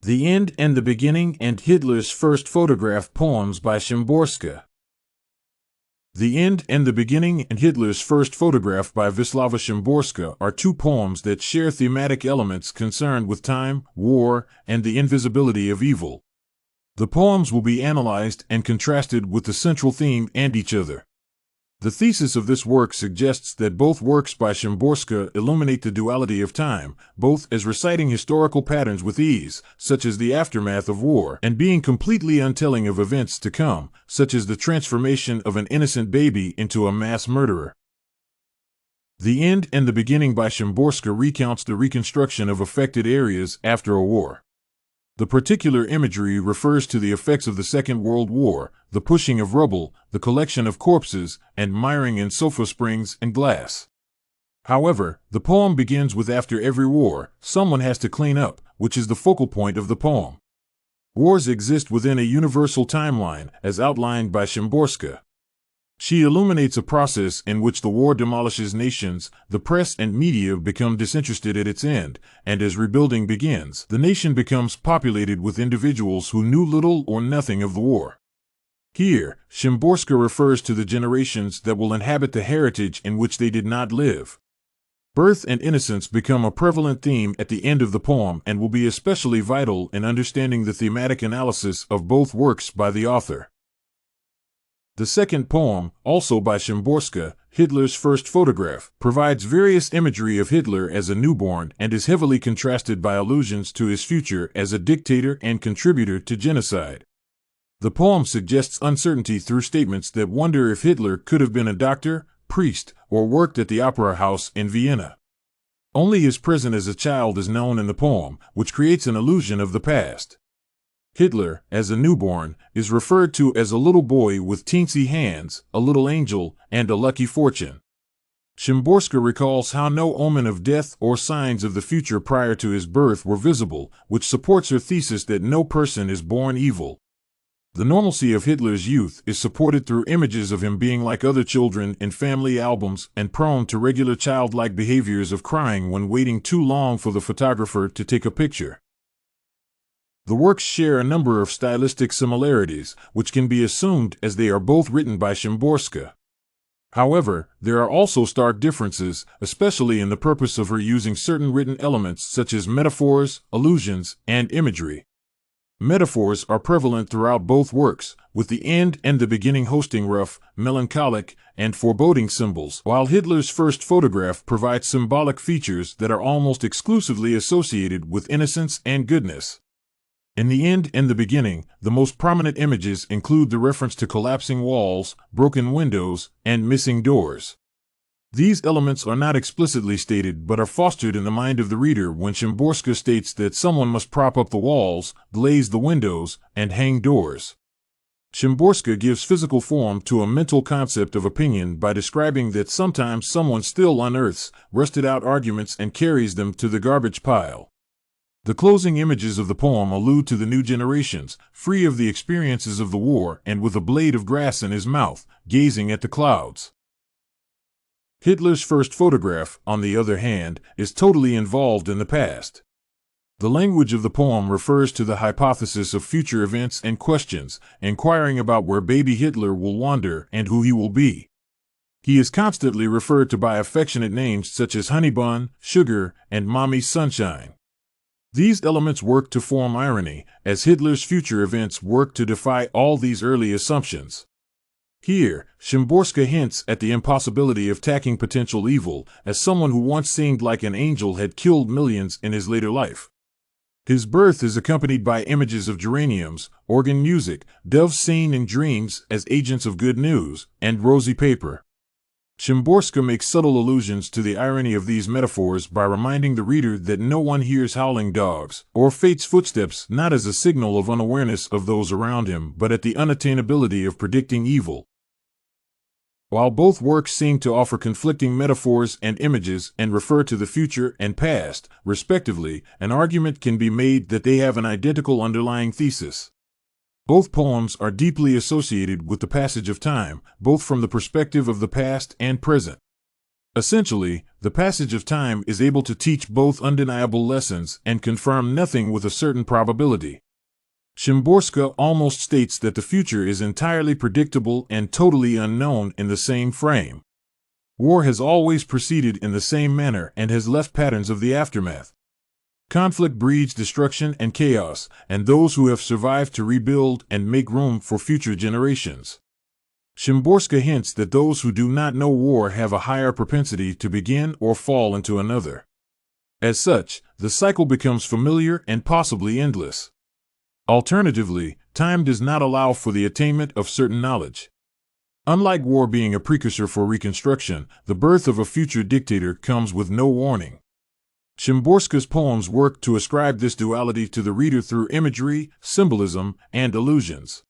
The End and the Beginning and Hitler's First Photograph poems by Szymborska. The End and the Beginning and Hitler's First Photograph by Wisława Szymborska are two poems that share thematic elements concerned with time, war, and the invisibility of evil. The poems will be analyzed and contrasted with the central theme and each other. The thesis of this work suggests that both works by Szymborska illuminate the duality of time, both as reciting historical patterns with ease, such as the aftermath of war, and being completely untelling of events to come, such as the transformation of an innocent baby into a mass murderer. The End and the Beginning by Szymborska recounts the reconstruction of affected areas after a war. The particular imagery refers to the effects of the Second World War, the pushing of rubble, the collection of corpses, and miring in sofa springs and glass. However, the poem begins with "After every war, someone has to clean up," which is the focal point of the poem. Wars exist within a universal timeline, as outlined by Szymborska. She illuminates a process in which the war demolishes nations, the press and media become disinterested at its end, and as rebuilding begins, the nation becomes populated with individuals who knew little or nothing of the war. Here, Szymborska refers to the generations that will inhabit the heritage in which they did not live. Birth and innocence become a prevalent theme at the end of the poem and will be especially vital in understanding the thematic analysis of both works by the author. The second poem, also by Szymborska, Hitler's First Photograph, provides various imagery of Hitler as a newborn and is heavily contrasted by allusions to his future as a dictator and contributor to genocide. The poem suggests uncertainty through statements that wonder if Hitler could have been a doctor, priest, or worked at the opera house in Vienna. Only his present as a child is known in the poem, which creates an illusion of the past. Hitler, as a newborn, is referred to as a little boy with teensy hands, a little angel, and a lucky fortune. Szymborska recalls how no omen of death or signs of the future prior to his birth were visible, which supports her thesis that no person is born evil. The normalcy of Hitler's youth is supported through images of him being like other children in family albums and prone to regular childlike behaviors of crying when waiting too long for the photographer to take a picture. The works share a number of stylistic similarities, which can be assumed as they are both written by Szymborska. However, there are also stark differences, especially in the purpose of her using certain written elements such as metaphors, allusions, and imagery. Metaphors are prevalent throughout both works, with the end and the beginning hosting rough, melancholic, and foreboding symbols, while Hitler's First Photograph provides symbolic features that are almost exclusively associated with innocence and goodness. In the End and the Beginning, the most prominent images include the reference to collapsing walls, broken windows, and missing doors. These elements are not explicitly stated but are fostered in the mind of the reader when Szymborska states that someone must prop up the walls, glaze the windows, and hang doors. Szymborska gives physical form to a mental concept of opinion by describing that sometimes someone still unearths rusted-out arguments and carries them to the garbage pile. The closing images of the poem allude to the new generations, free of the experiences of the war and with a blade of grass in his mouth, gazing at the clouds. Hitler's First Photograph, on the other hand, is totally involved in the past. The language of the poem refers to the hypothesis of future events and questions, inquiring about where baby Hitler will wander and who he will be. He is constantly referred to by affectionate names such as Honeybun, Sugar, and Mommy Sunshine. These elements work to form irony, as Hitler's future events work to defy all these early assumptions. Here, Szymborska hints at the impossibility of tacking potential evil, as someone who once seemed like an angel had killed millions in his later life. His birth is accompanied by images of geraniums, organ music, doves seen in dreams as agents of good news, and rosy paper. Szymborska makes subtle allusions to the irony of these metaphors by reminding the reader that no one hears howling dogs, or fate's footsteps not as a signal of unawareness of those around him but at the unattainability of predicting evil. While both works seem to offer conflicting metaphors and images and refer to the future and past, respectively, an argument can be made that they have an identical underlying thesis. Both poems are deeply associated with the passage of time, both from the perspective of the past and present. Essentially, the passage of time is able to teach both undeniable lessons and confirm nothing with a certain probability. Szymborska almost states that the future is entirely predictable and totally unknown in the same frame. War has always proceeded in the same manner and has left patterns of the aftermath. Conflict breeds destruction and chaos, and those who have survived to rebuild and make room for future generations. Szymborska hints that those who do not know war have a higher propensity to begin or fall into another. As such, the cycle becomes familiar and possibly endless. Alternatively, time does not allow for the attainment of certain knowledge. Unlike war being a precursor for reconstruction, the birth of a future dictator comes with no warning. Szymborska's poems work to ascribe this duality to the reader through imagery, symbolism, and illusions.